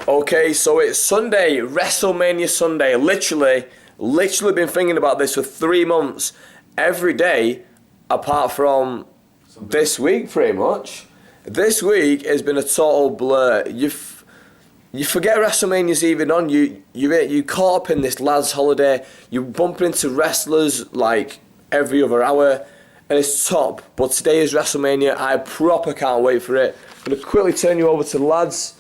Okay, so it's Sunday, WrestleMania Sunday. Literally been thinking about this for 3 months. Every day, apart from this week, pretty much. This week has been a total blur. You forget WrestleMania's even on. You caught up in this lad's holiday. You're bumping into wrestlers like every other hour, and it's top. But today is WrestleMania. I proper can't wait for it. I'm gonna quickly turn you over to the lads.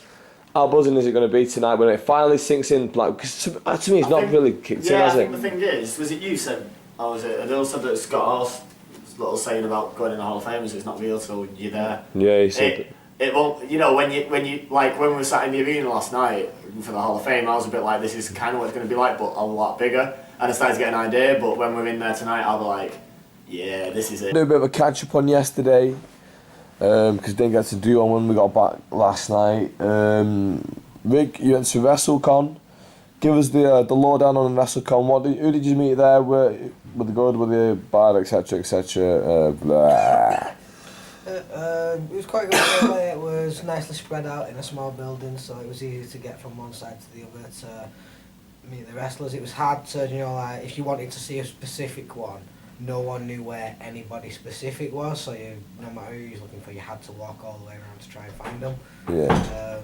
How buzzing is it going to be tonight when it finally sinks in? Like, cause to me, it's not really kicked in, has it? I think the thing is, was it you said, or was it Adil said that Scott Hall's little saying about going in the Hall of Fame is it's not real till you're there. Yeah, he said it won't. You know, when you like when we were sat in the arena last night for the Hall of Fame, I was a bit like, this is kind of what it's going to be like, but a lot bigger. And I started to get an idea. But when we're in there tonight, I'll be like, yeah, this is it. Do a bit of a catch up on yesterday. Because didn't get to do one when we got back last night. Rick, you went to WrestleCon. Give us the lowdown on WrestleCon. Who did you meet there? Were they good? Were they bad? Etc. Etc. It was quite good. Really. It was nicely spread out in a small building, so it was easy to get from one side to the other to meet the wrestlers. It was hard to, like if you wanted to see a specific one, no one knew where anybody specific was, so no matter who you was looking for, you had to walk all the way around to try and find them. Yeah.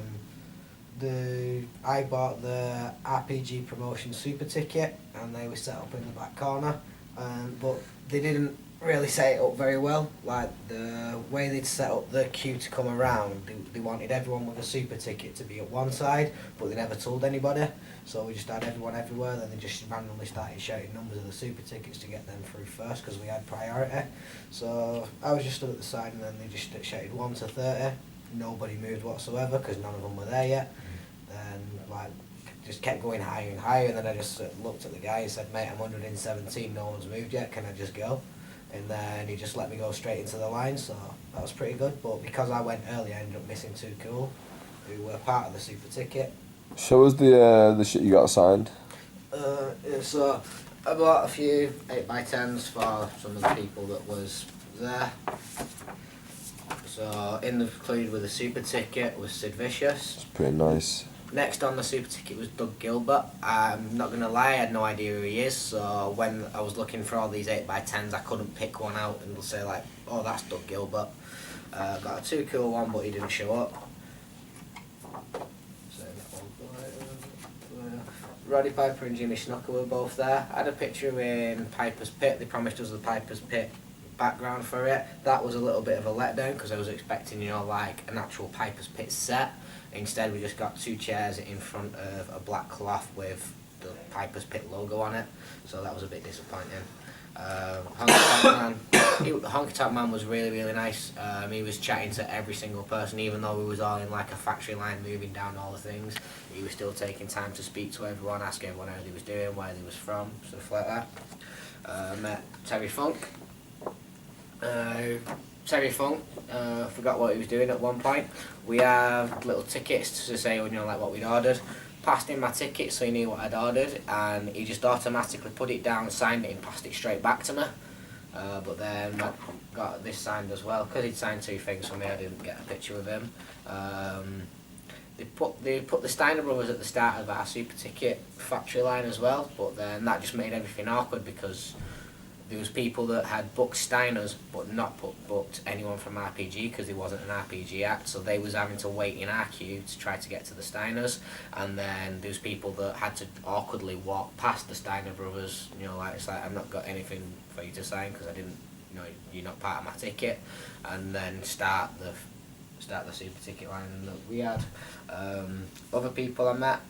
I bought the RPG promotion super ticket, and they were set up in the back corner, but they didn't really set it up very well. Like the way they'd set up the queue to come around, they wanted everyone with a super ticket to be at one side, but they never told anybody. So we just had everyone everywhere, then they just randomly started shouting numbers of the super tickets to get them through first because we had priority. So I was just stood at the side, and then they just shouted 1 to 30. Nobody moved whatsoever because none of them were there yet. Then just kept going higher and higher, and then I just looked at the guy and said, mate, I'm 117, no one's moved yet, can I just go? And then he just let me go straight into the line, so that was pretty good. But because I went early, I ended up missing 2 cool who were part of the super ticket. Show us the shit you got assigned. So I bought a few 8x10s for some of the people that was there. So included with the super ticket was Sid Vicious. It's pretty nice. Next on the super ticket was Doug Gilbert. I'm not going to lie, I had no idea who he is, so when I was looking for all these 8x10s, I couldn't pick one out and say like, oh, that's Doug Gilbert. Got a 2 cool one, but he didn't show up. Roddy Piper and Jimmy Snuka were both there. I had a picture in Piper's Pit. They promised us the Piper's Pit background for it. That was a little bit of a letdown because I was expecting, like an actual Piper's Pit set. Instead, we just got 2 chairs in front of a black cloth with the Piper's Pit logo on it. So that was a bit disappointing. Honky Tonk Man was really, really nice. He was chatting to every single person, even though we was all in like a factory line moving down all the things. He was still taking time to speak to everyone, ask everyone how they was doing, where they was from, stuff like that. Met Terry Funk. Terry Funk forgot what he was doing at one point. We have little tickets to say, like what we'd ordered. Passed him my ticket so he knew what I'd ordered, and he just automatically put it down, signed it and passed it straight back to me. But then I got this signed as well, because he'd signed 2 things for me. I didn't get a picture of him. They put the Steiner brothers at the start of our super ticket factory line as well, but then that just made everything awkward because there was people that had booked Steiners but not booked anyone from RPG because he wasn't an RPG act, so they was having to wait in our queue to try to get to the Steiners, and then there was people that had to awkwardly walk past the Steiner brothers, like it's like, I've not got anything for you to sign because I didn't, you're not part of my ticket, and then start the super ticket line that we had. Other people I met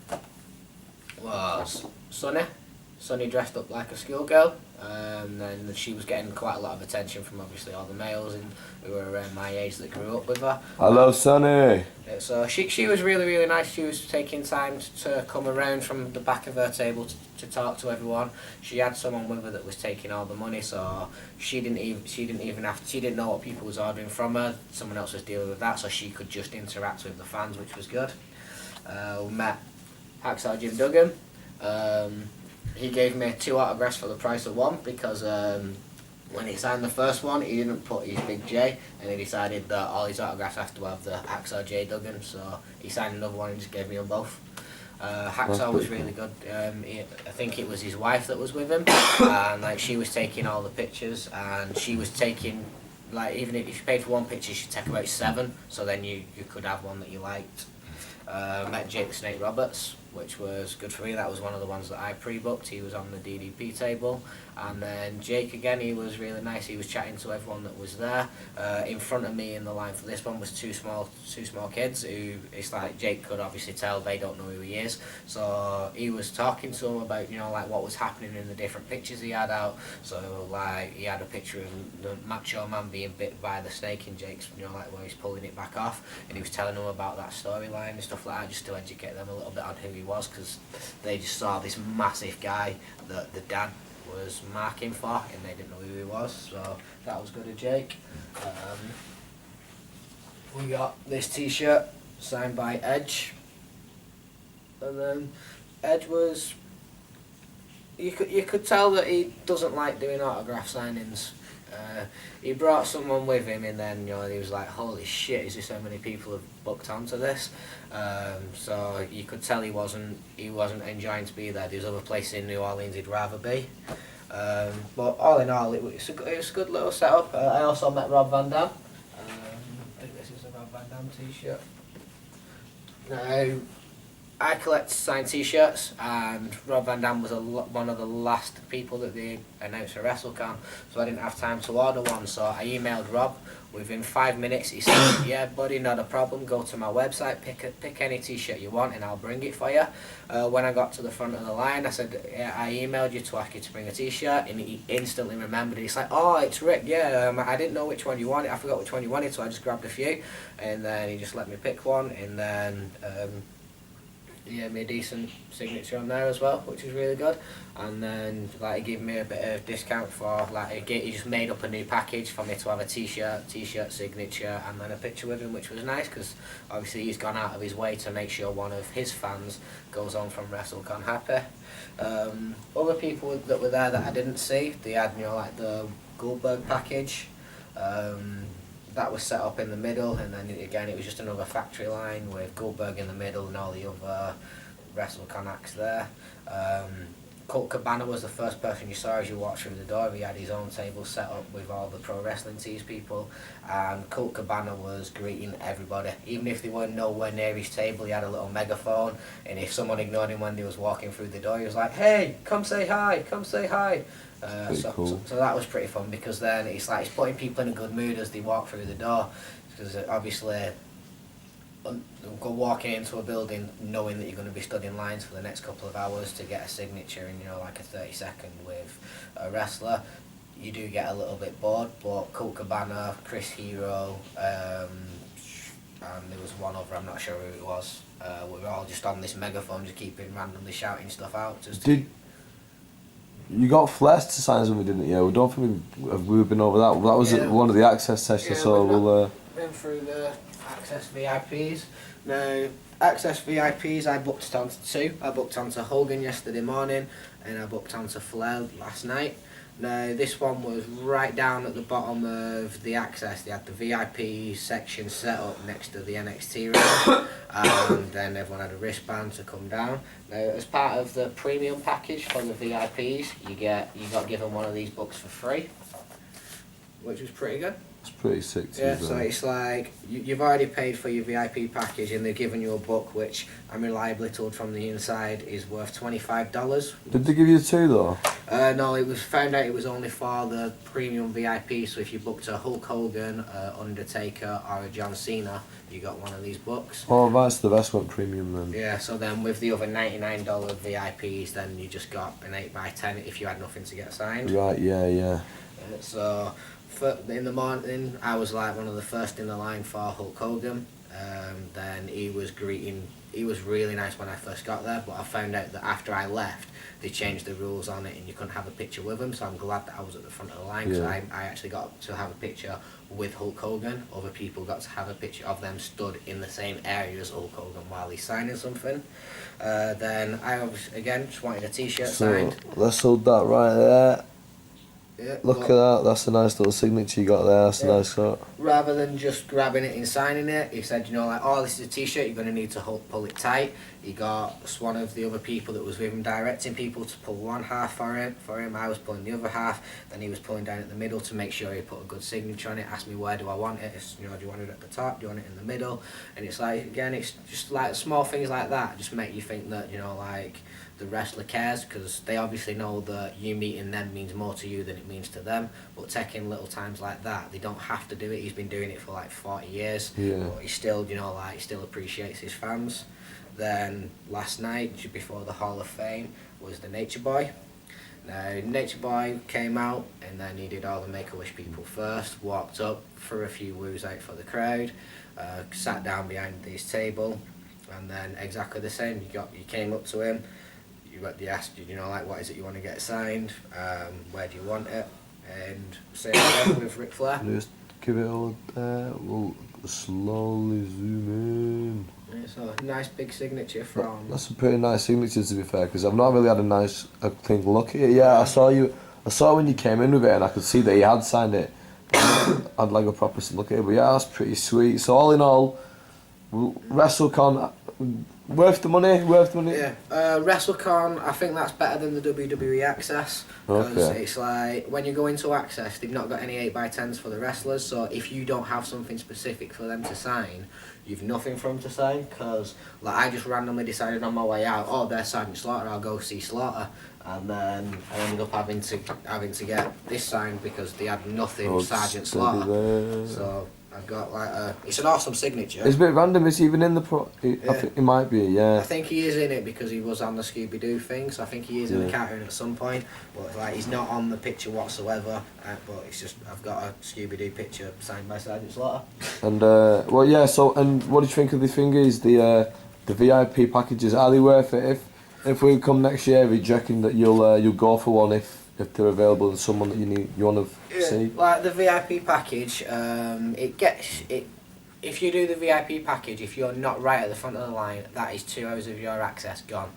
was Sonny dressed up like a schoolgirl, and then she was getting quite a lot of attention from obviously all the males who were around my age that grew up with her. Hello, Sonny. So she was really, really nice. She was taking time to come around from the back of her table to talk to everyone. She had someone with her that was taking all the money, so she didn't know what people was ordering from her. Someone else was dealing with that, so she could just interact with the fans, which was good. We met Hacksaw Jim Duggan. He gave me 2 autographs for the price of 1 because when he signed the first one, he didn't put his big J, and he decided that all his autographs have to have the Hacksaw J Duggan, so he signed another one and just gave me them both. Hacksaw was really good. I think it was his wife that was with him, and like she was taking all the pictures, and she was taking, like, even if you paid for one picture, she'd take about 7, so then you could have one that you liked. Met Jake the Snake Roberts, which was good for me. That was one of the ones that I pre-booked. He was on the DDP table, and then Jake again, he was really nice. He was chatting to everyone that was there. In front of me in the line for this one was two small kids who, it's like Jake could obviously tell they don't know who he is, so he was talking to them about, you know, like what was happening in the different pictures he had out. So like he had a picture of the Macho Man being bit by the snake in Jake's, you know, like where he's pulling it back off, and he was telling them about that storyline and stuff like that, just to educate them a little bit on who he was, because they just saw this massive guy that the dad was marking for, and they didn't know who he was. So that was good of Jake. We got this T-shirt signed by Edge, and then Edge was, you could tell that he doesn't like doing autograph signings. He brought someone with him, and then, you know, he was like, holy shit, is this how many people have booked onto this? So you could tell he wasn't enjoying to be there. There's other places in New Orleans he'd rather be. But all in all, it was a good little setup. I also met Rob Van Dam. I think this is a Rob Van Dam t-shirt. Now, I collect signed t-shirts, and Rob Van Dam was one of the last people that they announced for WrestleCon, so I didn't have time to order one. So I emailed Rob. Within 5 minutes, he said, "Yeah, buddy, not a problem. Go to my website, pick any t-shirt you want, and I'll bring it for you." When I got to the front of the line, I said, "Yeah, I emailed you to ask you to bring a t-shirt," and he instantly remembered. He's like, "Oh, it's Rick. Yeah, I didn't know which one you wanted. I forgot which one you wanted, so I just grabbed a few," and then he just let me pick one, and then. He gave me a decent signature on there as well, which was really good. And then like he gave me a bit of discount for, like, he just made up a new package for me to have a t-shirt signature, and then a picture with him, which was nice, because obviously he's gone out of his way to make sure one of his fans goes on from WrestleCon happy. Other people that were there that I didn't see, they had, you know, like the Goldberg package. That was set up in the middle, and then again it was just another factory line with Goldberg in the middle and all the other WrestleCon acts there. Colt Cabana was the first person you saw as you walked through the door. He had his own table set up with all the pro wrestling tees people, and Colt Cabana was greeting everybody. Even if they were nowhere near his table, he had a little megaphone, and if someone ignored him when they was walking through the door, he was like, "Hey, come say hi, come say hi." Cool. So that was pretty fun, because then it's like it's putting people in a good mood as they walk through the door, because obviously go walking into a building knowing that you're going to be stood in lines for the next couple of hours to get a signature in, you know, like a 30-second with a wrestler, you do get a little bit bored. But Colt Cabana, Chris Hero, and there was one other, I'm not sure who it was, we were all just on this megaphone just keeping randomly shouting stuff out. You got Flair to sign something, didn't you? We don't think we've been over that. That was one of the access sessions, so we'll... Been through the Axxess VIPs. Now, Axxess VIPs, I booked onto 2. I booked onto Hogan yesterday morning, and I booked onto Flair last night. Now, this one was right down at the bottom of the Axxess. They had the VIP section set up next to the NXT room, and then everyone had a wristband to come down. Now, as part of the premium package for the VIPs, you got given one of these books for free, which was pretty good. It's pretty sick. Yeah, so it's like you've already paid for your VIP package, and they've given you a book which I'm reliably told from the inside is worth $25. Did they give you 2 though? No, it was found out it was only for the premium VIP. So if you booked a Hulk Hogan, Undertaker, or a John Cena, you got one of these books. Oh, that's the best one, premium then. Yeah, so then with the other $99 VIPs, then you just got an 8x10 if you had nothing to get signed. Right, yeah. So in the morning, I was like one of the first in the line for Hulk Hogan. Then he was really nice when I first got there, but I found out that after I left, they changed the rules on it and you couldn't have a picture with him, so I'm glad that I was at the front of the line, because I actually got to have a picture with Hulk Hogan. Other people got to have a picture of them stood in the same area as Hulk Hogan while he's signing something. Then I again just wanted a t-shirt signed. Let's hold that right there. Yeah, Look at that, that's a nice little signature you got there, that's a nice shot. Rather than just grabbing it and signing it, he said, you know, like, oh, this is a t-shirt, you're going to need to pull it tight. He got one of the other people that was with him directing people to pull one half for him. I was pulling the other half, then he was pulling down at the middle to make sure he put a good signature on it, asked me where do I want it, you know, do you want it at the top, do you want it in the middle? And it's like, again, it's just like small things like that just make you think that, you know, like, the wrestler cares, because they obviously know that you meeting them means more to you than it means to them, but taking little times like that, they don't have to do it. He's been doing it for like 40 years, but he still, you know, like, still appreciates his fans. Then last night, just before the Hall of Fame, was the Nature Boy. Now, Nature Boy came out and then he did all the Make-A-Wish people first, walked up, threw a few woos out for the crowd, sat down behind his table, and then exactly the same, you came up to him, you asked, you know, like, what is it you want to get signed, where do you want it, and same again with Ric Flair. Just give it all there, we'll slowly zoom in. So a nice big signature from... That's a pretty nice signature, to be fair, because I've not really had a clean look at it. Yeah, I saw when you came in with it and I could see that he had signed it. I'd like a proper look at it, but yeah, that's pretty sweet. So all in all, WrestleCon, worth the money? Yeah, WrestleCon, I think that's better than the WWE Axxess, because it's like, when you go into Axxess, they've not got any 8x10s for the wrestlers, so if you don't have something specific for them to sign, you've nothing for them to sign, because like, I just randomly decided on my way out, oh, they're signing Slaughter, I'll go see Slaughter, and then I ended up having to get this signed because they had nothing Sergeant Slaughter, so I've got like it's an awesome signature. It's a bit random, is he even in the I think he might be, yeah. I think he is in it because he was on the Scooby-Doo thing, so I think he is in the cartoon at some point, but like he's not on the picture whatsoever, but it's just, I've got a Scooby-Doo picture signed by Sergeant Slaughter. And, well yeah, so, and what do you think of the things, the VIP packages, are they worth it? If we come next year, do you reckon that you'll go for one if they're available and someone that you want to see? Like the VIP package, if you do the VIP package, if you're not right at the front of the line, that is 2 hours of your access gone,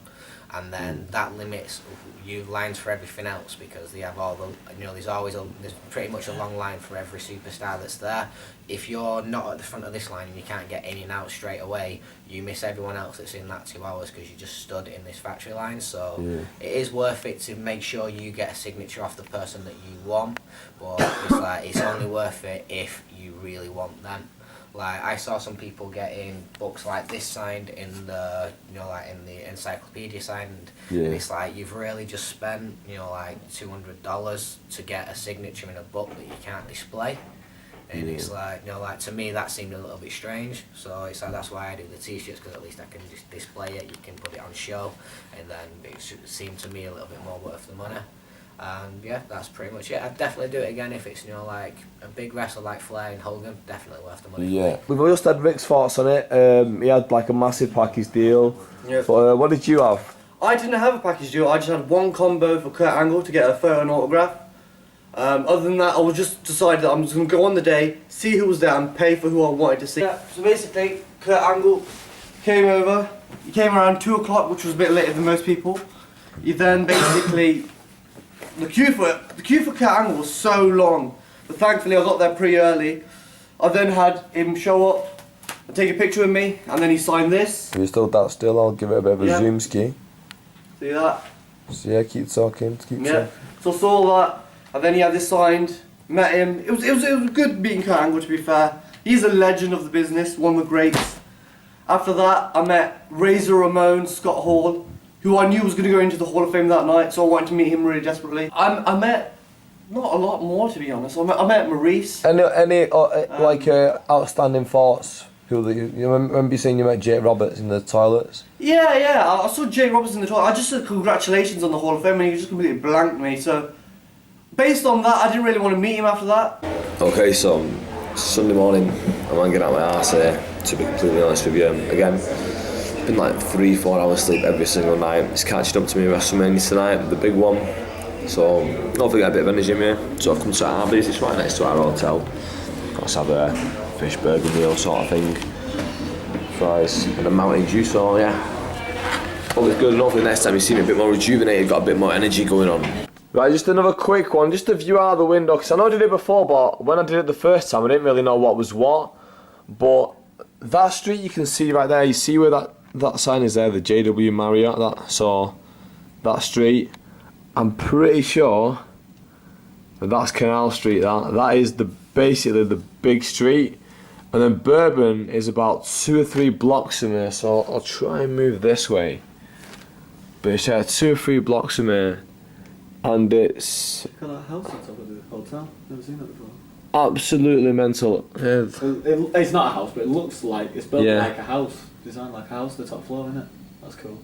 and then that limits you lines for everything else, because they have all the, you know, there's pretty much a long line for every superstar that's there. If you're not at the front of this line and you can't get in and out straight away, you miss everyone else that's in that 2 hours because you just stood in this factory line. So it is worth it to make sure you get a signature off the person that you want, but it's like, it's only worth it if you really want them. Like, I saw some people getting books like this signed in the, you know, like in the encyclopedia signed, and it's like, you've really just spent, you know, like $200 to get a signature in a book that you can't display. And it's like, you know, like, to me that seemed a little bit strange, so it's like, that's why I do the t-shirts, because at least I can just display it, you can put it on show, and then it should seem to me a little bit more worth the money. And yeah, that's pretty much it. I'd definitely do it again if it's, you know, like a big wrestler like Flair and Hogan, definitely worth the money. Yeah, we've just had Rick's thoughts on it. He had like a massive package deal. Yep. But what did you have? I didn't have a package deal, I just had one combo for Kurt Angle to get a photo and autograph. Other than that, I was just decided that I'm just going to go on the day, see who was there and pay for who I wanted to see. Yeah, so basically, Kurt Angle came over, he came around 2 o'clock, which was a bit later than most people. He then basically, the queue for Kurt Angle was so long, but thankfully I got there pretty early. I then had him show up and take a picture with me, and then he signed this. Are you still that still? I'll give it a bit of a zoom ski. See that? So yeah, keep talking, So I saw that. And then he had this signed, met him. It was good meeting Kurt Angle, to be fair. He's a legend of the business, one of the greats. After that, I met Razor Ramon, Scott Hall, who I knew was going to go into the Hall of Fame that night, so I wanted to meet him really desperately. I met not a lot more, to be honest. I met Maurice. Any outstanding thoughts? Who you remember you saying you met Jake Roberts in the toilets? Yeah. I saw Jake Roberts in the toilet. I just said congratulations on the Hall of Fame, and he just completely blanked me. So, based on that, I didn't really want to meet him after that. Okay, so Sunday morning, I'm hanging out my arse here, to be completely honest with you. Again, it's been like 3-4 hours sleep every single night. It's catching up to me WrestleMania tonight, the big one. So, hopefully get a bit of energy in here. So I've come to Arby's, it's right next to our hotel. Let's have a fish burger meal sort of thing. Fries and a Mountain Dew, so yeah. Hope it's good, and hopefully next time you see me a bit more rejuvenated, got a bit more energy going on. Right, just another quick one, just to view out the window, because I know I did it before, but when I did it the first time, I didn't really know what was what. But that street you can see right there, you see where that sign is there, the JW Marriott, that street. I'm pretty sure that that's Canal Street, that is basically the big street. And then Bourbon is about 2 or 3 blocks from here, so I'll try and move this way. But it's 2 or 3 blocks from here. And it's Got that house on top of the hotel. Never seen that before. absolutely mental. It's not a house, but it looks like it's built Yeah. like a house, designed like a house. The top floor, isn't it? That's cool.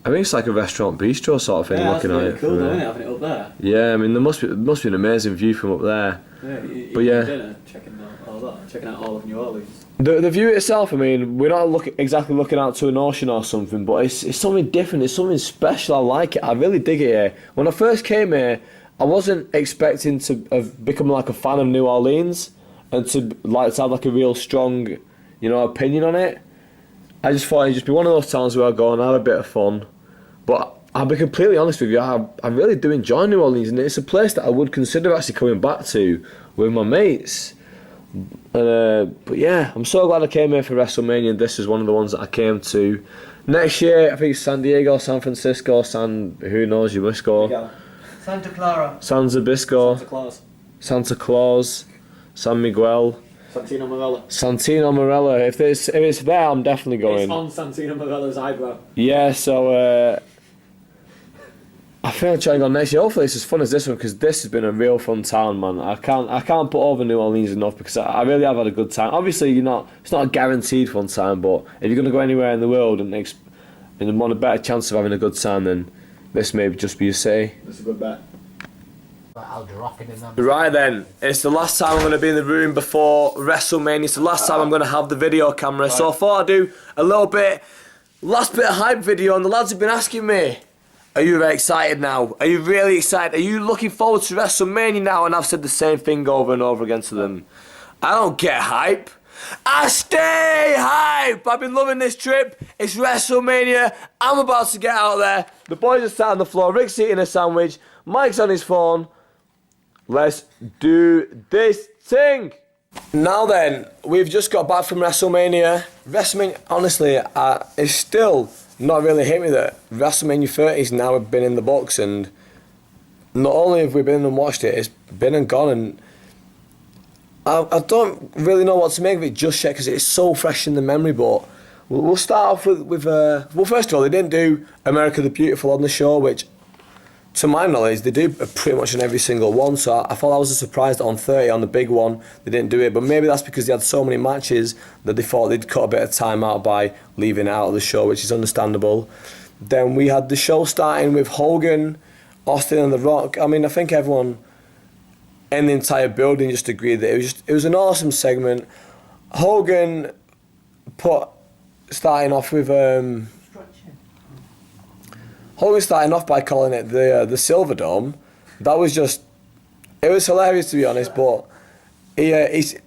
I think it's like a restaurant bistro sort of thing. Yeah, that's looking really at it. cool, from though, there. isn't it? Having it up there. Yeah, I mean there must be an amazing view from up there. Yeah, But yeah. dinner, checking out all of New Orleans. The view itself, I mean, we're not exactly looking out to an ocean or something, but it's something different. It's something special. I like it. I really dig it here. When I first came here, I wasn't expecting to have become like a fan of New Orleans and to have like a real strong, opinion on it. I just thought it'd just be one of those towns where I go and have a bit of fun. But I'll be completely honest with you, I really do enjoy New Orleans, and it's a place that I would consider actually coming back to with my mates. But yeah, I'm so glad I came here for WrestleMania, and this is one of the ones that I came to. Next year, I think it's San Diego, San Francisco, who knows, you must go. Santa Clara. San Zabisco, Santa Claus. Santa Claus, San Miguel, Santino Marella. Santino Marella. If it's there, I'm definitely going. It's on Santino Marella's eyebrow. Yeah, so I think I'll try and go next year. Hopefully it's as fun as this one, because this has been a real fun town, man. I can't put over New Orleans enough, because I really have had a good time. Obviously, it's not a guaranteed fun time, but if you're going to go anywhere in the world and want a better chance of having a good time, then this may just be your say. That's a good bet. I'll drop it in them. Right then, it's the last time I'm going to be in the room before WrestleMania. It's the last time I'm going to have the video camera. So I thought I'd do a last bit of hype video, and the lads have been asking me, are you very excited now? Are you really excited? Are you looking forward to WrestleMania now? And I've said the same thing over and over again to them. I don't get hype. I stay hype. I've been loving this trip. It's WrestleMania. I'm about to get out there. The boys are sat on the floor. Rick's eating a sandwich. Mike's on his phone. Let's do this thing. Now then, we've just got back from WrestleMania. WrestleMania, honestly, it's still not really hit me that WrestleMania 30 has now been in the books, and not only have we been and watched it, it's been and gone, and I don't really know what to make of it just yet, because it's so fresh in the memory. But we'll start off with well, first of all, they didn't do America the Beautiful on the show, which, to my knowledge, they do pretty much on every single one. So I thought that was a surprise that on 30, on the big one, they didn't do it. But maybe that's because they had so many matches that they thought they'd cut a bit of time out by leaving it out of the show, which is understandable. Then we had the show starting with Hogan, Austin and The Rock. I mean, I think everyone in the entire building just agreed that it was an awesome segment. Hogan starting off with Hogan starting off by calling it the Silver Dome. That was it was hilarious, to be honest. But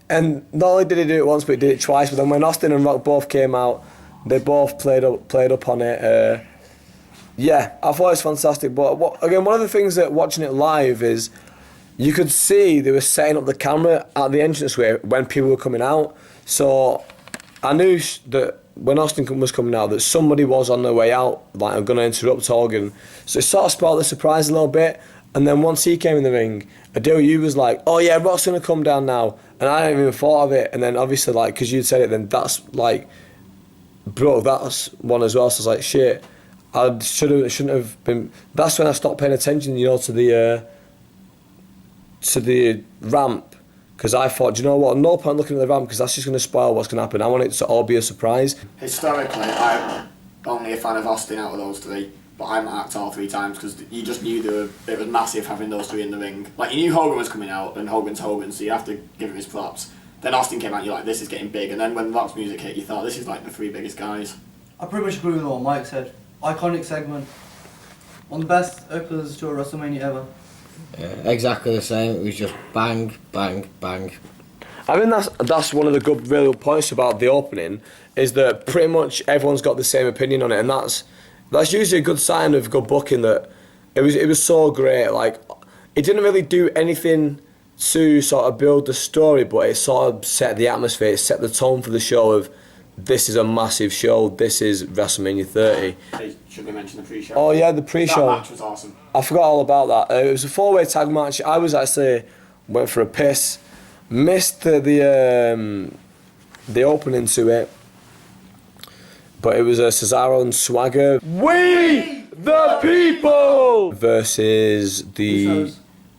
and not only did he do it once, but he did it twice. But then when Austin and Rock both came out, they both played up on it. Yeah, I thought it was fantastic. But again, one of the things that watching it live is you could see they were setting up the camera at the entranceway when people were coming out. So I knew that when Austin was coming out, that somebody was on their way out, like, I'm going to interrupt Hogan. So it sort of spoiled the surprise a little bit. And then once he came in the ring, Adil was like, oh yeah, Rock's going to come down now. And I hadn't even thought of it. And then obviously, like, because you'd said it, then that's like, bro, that's one as well. So I was like, shit, I shouldn't have been. That's when I stopped paying attention, to the ramp, because I thought, do you know what, no point looking at the ramp, because that's just going to spoil what's going to happen. I want it to all be a surprise. Historically, I'm only a fan of Austin out of those three, but I'm at all 3 times, because you just knew it was massive having those 3 in the ring. Like, you knew Hogan was coming out, and Hogan's Hogan, so you have to give him his props. Then Austin came out, and you're like, this is getting big. And then when Rock's music hit, you thought, this is like the 3 biggest guys. I pretty much agree with what Mike said. Iconic segment. One of the best openers to a WrestleMania ever. Yeah, exactly the same. It was just bang, bang, bang. I mean, that's one of the good real points about the opening, is that pretty much everyone's got the same opinion on it, and that's usually a good sign of good booking, that It was so great. Like, it didn't really do anything to sort of build the story, but it sort of set the atmosphere, it set the tone for the show of, this is a massive show, this is WrestleMania 30. Should we mention the pre-show? Oh yeah, the pre-show. That match was awesome. I forgot all about that. It was a 4-way tag match. I was actually, went for a piss, missed the opening to it, but it was Cesaro and Swagger. We the people versus the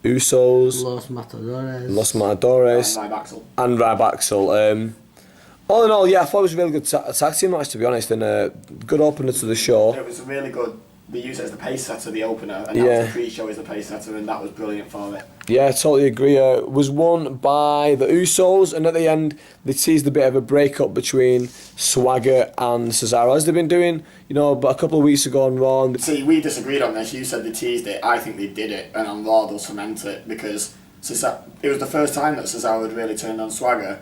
Usos, Los Matadores, and Rybaxel. All in all, yeah, I thought it was a really good tag team match, to be honest, and a good opener to the show. It was a really good. They used it as the pace setter, the opener, and that was the pre-show as the pace setter, and that was brilliant for it. Yeah, I totally agree. Was won by the Usos, and at the end they teased a bit of a breakup between Swagger and Cesaro, as they've been doing, you know, but a couple of weeks ago on Raw. See, we disagreed on this. You said they teased it. I think they did it, and on Raw they'll cement it, because it was the first time that Cesaro had really turned on Swagger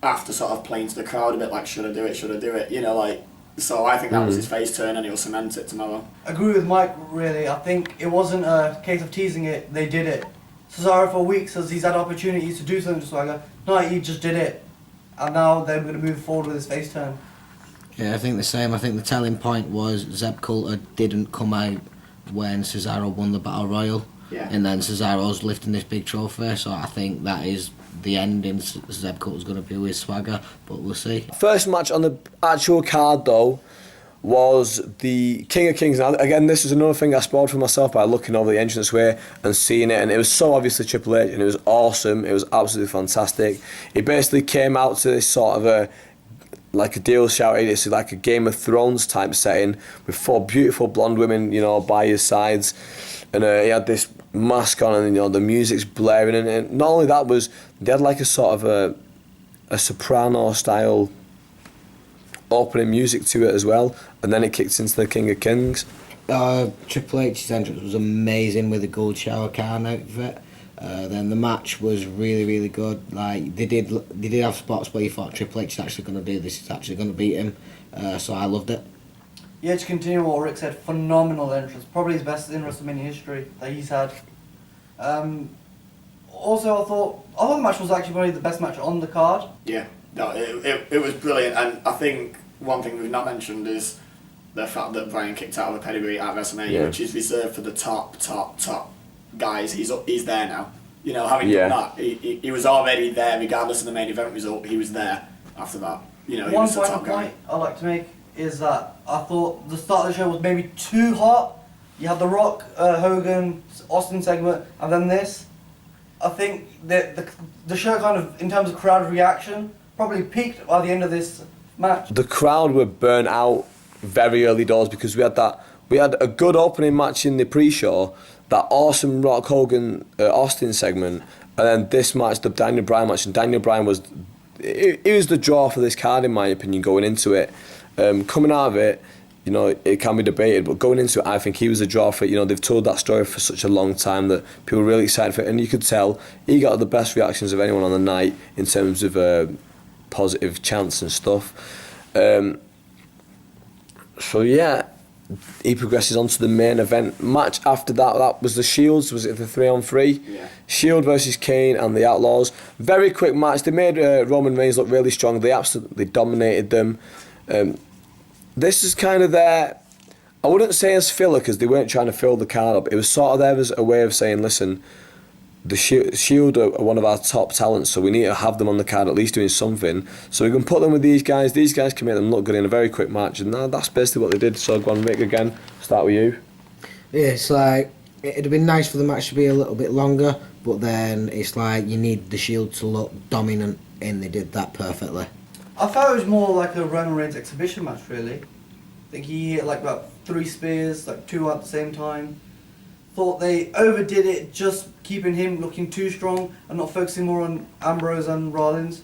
after sort of playing to the crowd a bit like, should I do it, you know, like. So I think that was his face turn, and he'll cement it tomorrow. I agree with Mike, really. I think it wasn't a case of teasing it, they did it. Cesaro for weeks says he's had opportunities to do something to Swagger. No, he just did it. And now they're going to move forward with his face turn. Yeah, I think the same. I think the telling point was Zeb Coulter didn't come out when Cesaro won the Battle Royal. Yeah. And then Cesaro's lifting this big trophy, so I think that is the ending Zeb Coulter's going to be with Swagger, but we'll see. First match on the actual card, though, was the King of Kings. Now, again, this is another thing I spoiled for myself by looking over the entranceway and seeing it, and it was so obviously Triple H, and it was awesome. It was absolutely fantastic. He basically came out to this sort of like a deal shouted, it's like a Game of Thrones type setting with 4 beautiful blonde women, you know, by his sides, and he had this mask on, and you know the music's blaring, and not only that, was they had like a sort of a soprano style opening music to it as well, and then it kicked into the King of Kings. Triple H's entrance was amazing with the gold shower car outfit. Then the match was really, really good. Like they did have spots where you thought Triple H is actually going to do this, he's actually going to beat him. So I loved it. Yeah, to continue what Rick said, phenomenal entrance. Probably his best in WrestleMania history that he's had. Also, I thought the match was actually probably the best match on the card. Yeah, no, it was brilliant, and I think one thing we've not mentioned is the fact that Bryan kicked out of a pedigree at WrestleMania, which is reserved for the top guys. He's there now. You know, having done that, he was already there, regardless of the main event result. He was there after that. You know, he was the top guy. One point I'd like to make is that I thought the start of the show was maybe too hot. You had the Rock, Hogan, Austin segment, and then this. I think that the show kind of, in terms of crowd reaction, probably peaked by the end of this match. The crowd were burnt out very early doors because we had a good opening match in the pre-show, that awesome Rock Hogan Austin segment, and then this match, the Daniel Bryan match, and Daniel Bryan was the draw for this card in my opinion going into it. Coming out of it, you know, it can be debated, but going into it, I think he was a draw for it. You know, they've told that story for such a long time that people were really excited for it, and you could tell he got the best reactions of anyone on the night in terms of positive chants and stuff. So yeah, he progresses on to the main event match. After that was the Shields. Was it the 3-on-3? Yeah. Shield versus Kane and the Outlaws. Very quick match. They made Roman Reigns look really strong. They absolutely dominated them. This is kind of their, I wouldn't say as filler because they weren't trying to fill the card up. It was sort of there as a way of saying, listen, the Shield are one of our top talents, so we need to have them on the card at least doing something. So we can put them with these guys. These guys can make them look good in a very quick match, and that's basically what they did. So go on, Rick, again. Start with you. Yeah, it's like, it'd have been nice for the match to be a little bit longer, but then it's like you need the Shield to look dominant, and they did that perfectly. I thought it was more like a Roman Reigns exhibition match, really. I think he hit like about 3 spears, like 2 at the same time. Thought they overdid it, just keeping him looking too strong and not focusing more on Ambrose and Rollins.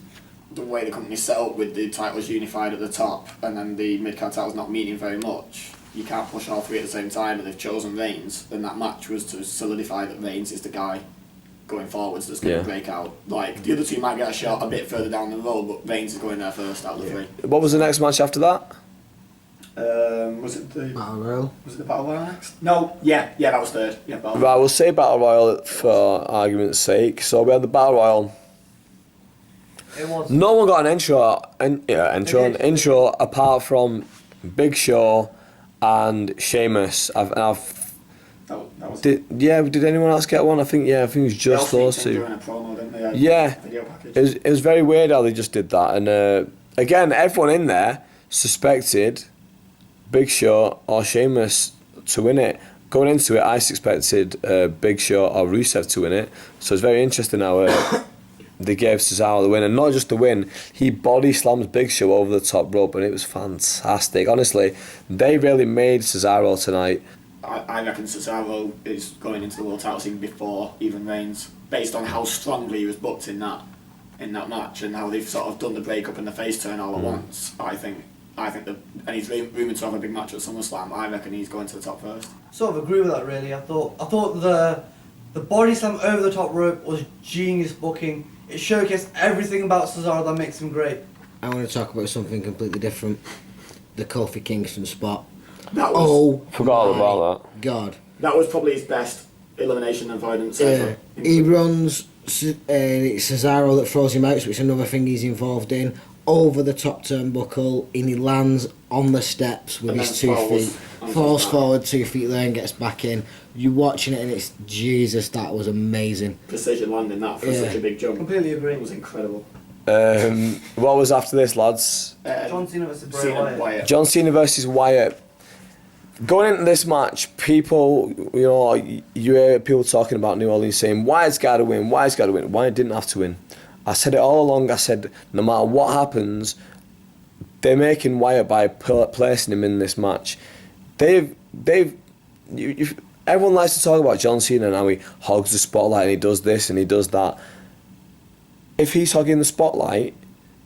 The way the company's set up with the titles unified at the top and then the mid-card titles not meaning very much, you can't push all 3 at the same time, and they've chosen Reigns, and that match was to solidify that Reigns is the guy going forwards that's going to break out. Like, the other 2 might get a shot a bit further down the road, but Reigns is going there first out of the 3. What was the next match after that? Was it the Battle Royal. Was it the Battle Royal next? No, yeah, that was third. Yeah, Battle Right, we'll say Battle Royal for argument's sake. So we had the Battle Royal. It was. No one got an intro apart from Big Show and Sheamus. That was Did anyone else get one? I think it was just those two. Doing a promo, didn't they? Yeah, Video package. it was very weird how they just did that. And again, everyone in there suspected Big Show or Sheamus to win it. Going into it, I suspected Big Show or Rusev to win it. So it's very interesting how they gave Cesaro the win. And not just the win, he body slams Big Show over the top rope, and it was fantastic. Honestly, they really made Cesaro tonight. I reckon Cesaro is going into the world title scene before even Reigns, based on how strongly he was booked in that match and how they've sort of done the breakup and the face turn all at once. I think and he's rumoured to have a big match at SummerSlam. I reckon he's going to the top first. Sort of agree with that, really. I thought the body slam over the top rope was genius booking. It showcased everything about Cesaro that makes him great. I want to talk about something completely different. The Kofi Kingston spot. Forgot all about that. God. That was probably his best elimination avoidance ever. He runs it's Cesaro that throws him out, which is another thing he's involved in, over the top turnbuckle, and he lands on the steps with And his then 2 feet. Falls forward 2 feet there and gets back in. You're watching it and it's, Jesus, that was amazing. Precision landing that for such a big jump. Completely agree. It was incredible. What was after this, lads? John Cena versus Bray Wyatt. John Cena versus Wyatt. Going into this match, people, you hear people talking about New Orleans saying, Wyatt's got to win, Wyatt's got to win. Wyatt didn't have to win. I said it all along. I said, no matter what happens, they're making Wyatt by placing him in this match. Everyone likes to talk about John Cena and how he hogs the spotlight and he does this and he does that. If he's hogging the spotlight,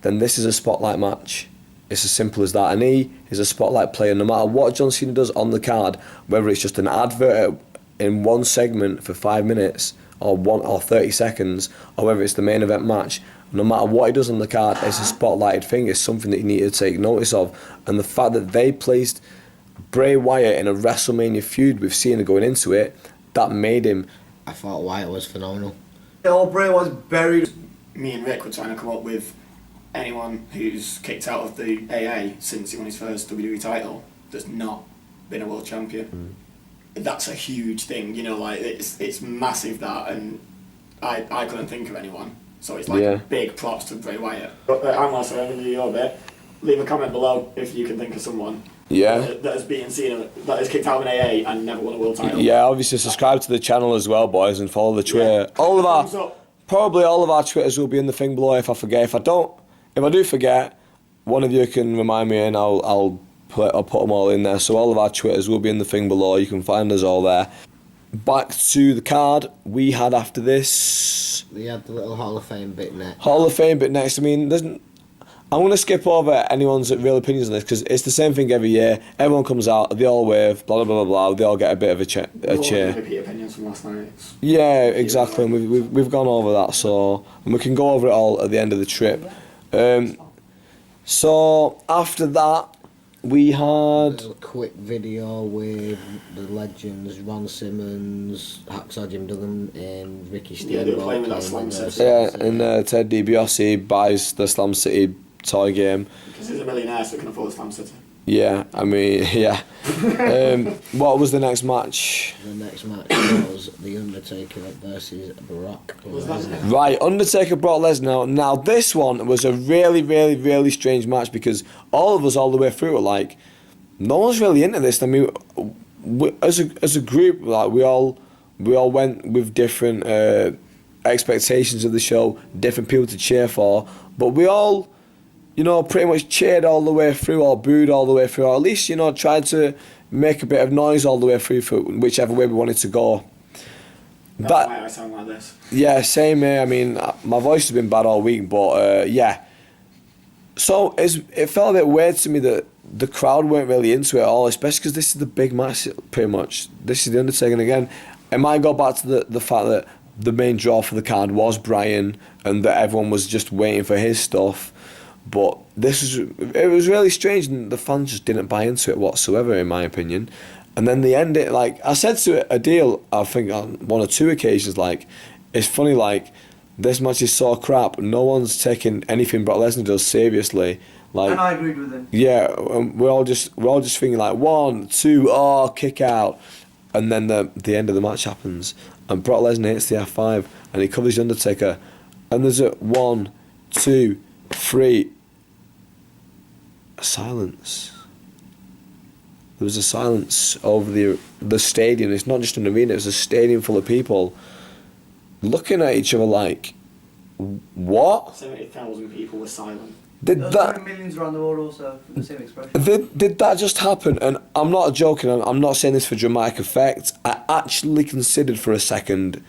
then this is a spotlight match. It's as simple as that. And he is a spotlight player. No matter what John Cena does on the card, whether it's just an advert in one segment for 5 minutes or 30 seconds, or whether it's the main event match, no matter what he does on the card, it's a spotlighted thing. It's something that you need to take notice of. And the fact that they placed Bray Wyatt in a WrestleMania feud with Cena going into it, that made him. I thought Wyatt was phenomenal. Bray was buried. Me and Rick were trying to come up with anyone who's kicked out of the AA since he won his first WWE title that's not been a world champion. That's a huge thing, it's massive that, and I couldn't think of anyone. So it's big props to Bray Wyatt. But I'm also going to do your bit. Leave a comment below if you can think of someone that has beaten Cena, that has kicked out of an AA and never won a world title. Yeah, obviously subscribe to the channel as well, boys, and follow the Twitter. Yeah. Probably all of our Twitters will be in the thing below if I forget. If I do forget, one of you can remind me and I'll put them all in there. So all of our Twitters will be in the thing below. You can find us all there. Back to the card we had after this. We had the little Hall of Fame bit next. Hall of Fame bit next. I mean, I'm going to skip over anyone's real opinions on this because it's the same thing every year. Everyone comes out, they all wave, blah, blah, blah, blah, they all get a bit of a cheer. Repeat opinions from last night. Yeah, exactly. And we've gone over that, and we can go over it all at the end of the trip. So after that, we had a quick video with the legends Ron Simmons, Hacksaw Jim Duggan, and Ricky Steamboat. Yeah, they were playing with that Slam City. Yeah, and Ted DiBiase buys the Slam City toy game. Because he's a millionaire, so he can afford Slam City. Yeah, I mean, yeah. What was the next match? The next match was The Undertaker versus Brock Lesnar. Right, Undertaker, Brock Lesnar. Now, this one was a really, really, really strange match because all of us all the way through were like, no one's really into this. I mean, as a group, like we all went with different expectations of the show, different people to cheer for, but we all, pretty much cheered all the way through or booed all the way through, or at least, tried to make a bit of noise all the way through for whichever way we wanted to go. That's why I sound like this. Yeah, same here. I mean, my voice has been bad all week, but yeah. So it felt a bit weird to me that the crowd weren't really into it at all, especially because this is the big match, pretty much. This is The Undertaker again. It might go back to the fact that the main draw for the card was Bryan and that everyone was just waiting for his stuff. But it was really strange, and the fans just didn't buy into it whatsoever, in my opinion. And then they end it, like, I said to Adil, I think on one or two occasions, like, it's funny, like, this match is so crap, no one's taking anything Brock Lesnar does seriously. Like, And I agreed with him. yeah, we're all just thinking like 1, 2, kick out, and then the end of the match happens, and Brock Lesnar hits the F5, and he covers the Undertaker, and there's a 1, 2, 3, a silence. There was a silence over the stadium. It's not just an arena; it was a stadium full of people looking at each other like, what? 70,000 people were silent. Did There that? were millions around the world also for the same expression. Did that just happen? And I'm not joking, I'm not saying this for dramatic effect. I actually considered for a second,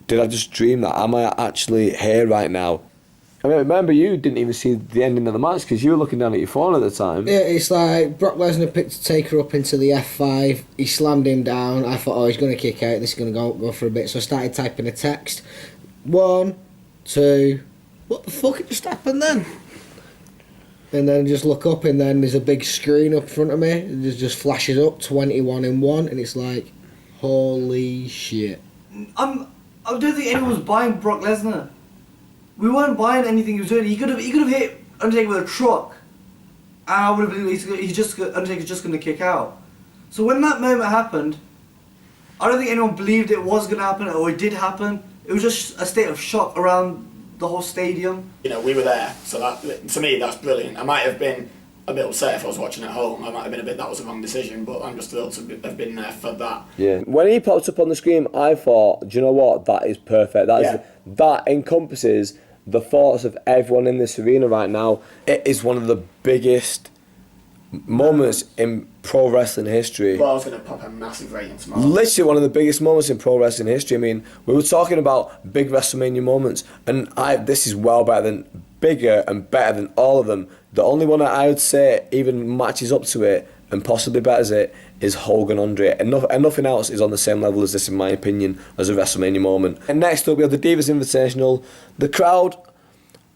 did I just dream that? Am I actually here right now? I mean, remember, you didn't even see the ending of the match because you were looking down at your phone at the time. Yeah, it's like Brock Lesnar picked Taker up into the F5. He slammed him down. I thought, he's going to kick out. This is going to go for a bit. So I started typing a text. 1, 2. What the fuck just happened then? And then just look up, and then there's a big screen up front of me. It just flashes up 21 in 1, and it's like, holy shit. I don't think anyone was buying Brock Lesnar. We weren't buying anything he was doing. He could have hit Undertaker with a truck, and I would have believed Undertaker's just going to kick out. So when that moment happened, I don't think anyone believed it was going to happen, or it did happen. It was just a state of shock around the whole stadium. You know, we were there, so that, to me, that's brilliant. I might have been a bit upset if I was watching at home. I might have been a bit, that was the wrong decision, but I'm just thrilled to have been there for that. Yeah. When he popped up on the screen, I thought, do you know what? That is perfect. That encompasses the thoughts of everyone in this arena right now. It is one of the biggest moments in pro wrestling history. Well, I was going to pop a massive rating tomorrow. Literally one of the biggest moments in pro wrestling history. I mean, we were talking about big WrestleMania moments, and this is bigger and better than all of them. The only one that I would say even matches up to it and possibly betters it is Hogan Andre. And nothing else is on the same level as this, in my opinion, as a WrestleMania moment. And next up, we have the Divas Invitational. The crowd,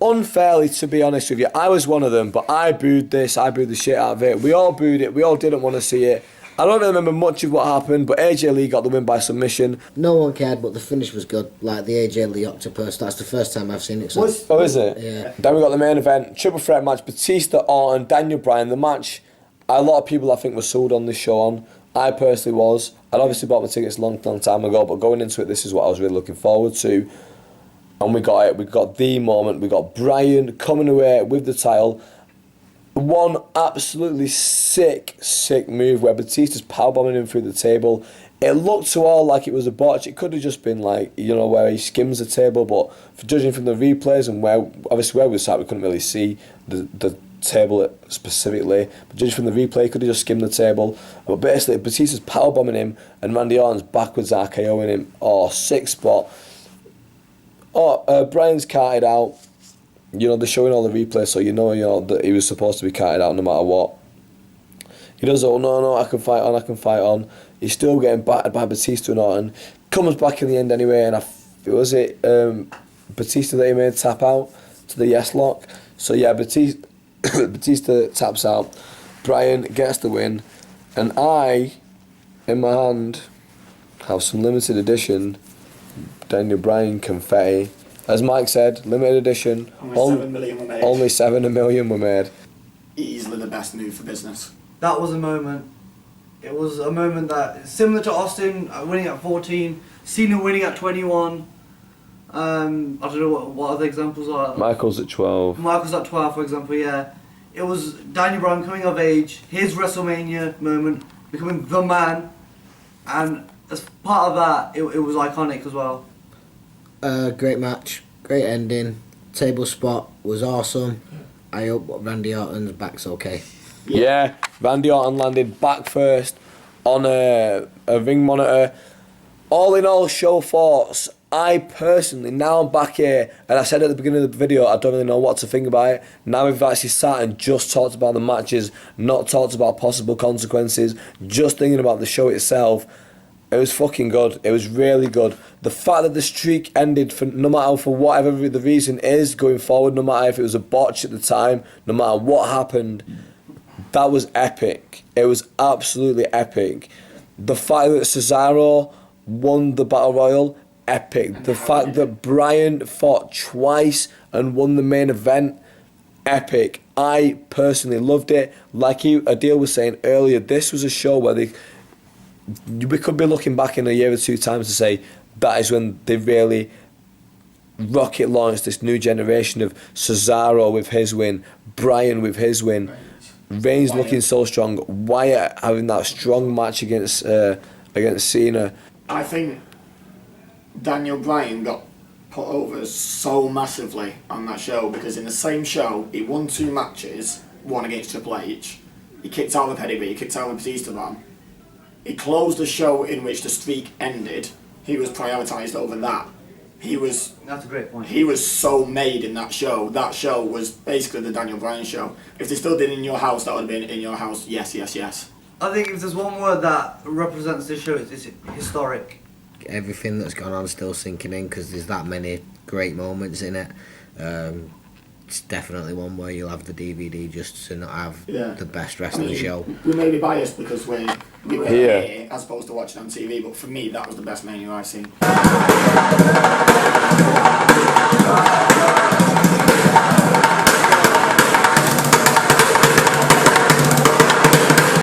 unfairly, to be honest with you, I was one of them, but I booed this. I booed the shit out of it. We all booed it. We all didn't want to see it. I don't really remember much of what happened, but AJ Lee got the win by submission. No one cared, but the finish was good. Like the AJ Lee Octopus, that's the first time I've seen it. So. Oh, is it? Yeah. Then we got the main event, triple threat match, Batista, Orton, Daniel Bryan. The match, a lot of people I think were sold on this show on. I personally was. I'd obviously bought my tickets a long time ago, but going into it, this is what I was really looking forward to. And we got it. We got the moment. We got Bryan coming away with the title. One absolutely sick move where Batista's powerbombing him through the table. It looked to all like it was a botch. It could have just been like, you know, where he skims the table, but for judging from the replays and where we sat, we couldn't really see the table specifically. But judging from the replay, he could have just skimmed the table. But basically, Batista's powerbombing him and Randy Orton's backwards RKOing him. Oh, sick spot. Bryan's carted out. You know, they're showing all the replays, so you know that he was supposed to be carted out no matter what. He does, no, I can fight on. He's still getting battered by Batista and Orton. Comes back in the end anyway, and Batista that he made tap out to the yes lock. So yeah, Batista taps out. Bryan gets the win, and I, in my hand, have some limited edition Daniel Bryan confetti. As Mike said, limited edition. Only 7 million were made. Only 7 million were made. Easily the best move for business. That was a moment. It was a moment that, similar to Austin winning at 14, Cena winning at 21. I don't know what other examples are. Michael's at 12. Michael's at 12, for example, yeah. It was Daniel Bryan coming of age, his WrestleMania moment, becoming the man, and as part of that, it was iconic as well. Great match, great ending. Table spot was awesome. I hope Randy Orton's back's okay. Yeah, Randy Orton landed back first on a ring monitor. All in all, show thoughts. I personally, now I'm back here, and I said at the beginning of the video, I don't really know what to think about it. Now we've actually sat and just talked about the matches, not talked about possible consequences, just thinking about the show itself. It was fucking good. It was really good. The fact that the streak ended, for no matter for whatever the reason is going forward, no matter if it was a botch at the time, no matter what happened, that was epic. It was absolutely epic. The fact that Cesaro won the Battle Royal, epic. The fact that Bryan fought twice and won the main event, epic. I personally loved it. Like Adil was saying earlier, this was a show where we could be looking back in a year or two times to say that is when they really rocket launched this new generation of Cesaro with his win, Bryan with his win, Reigns looking so strong, Wyatt having that strong match against Cena. I think Daniel Bryan got put over so massively on that show because in the same show he won 2 matches, one against Triple H, he kicked out the pedigree, he kicked out the Batista man, he closed the show in which the streak ended, he was prioritised over that. That's a great point. He was so made in that show. That show was basically the Daniel Bryan show. If they still did In Your House, that would have been In Your House, yes, yes, yes. I think if there's one word that represents this show, it's historic. Everything that's gone on is still sinking in because there's that many great moments in it. It's definitely one where you'll have the DVD just to not have the best wrestling show. We may be biased because we were here as opposed to watching on TV, but for me that was the best menu I've seen.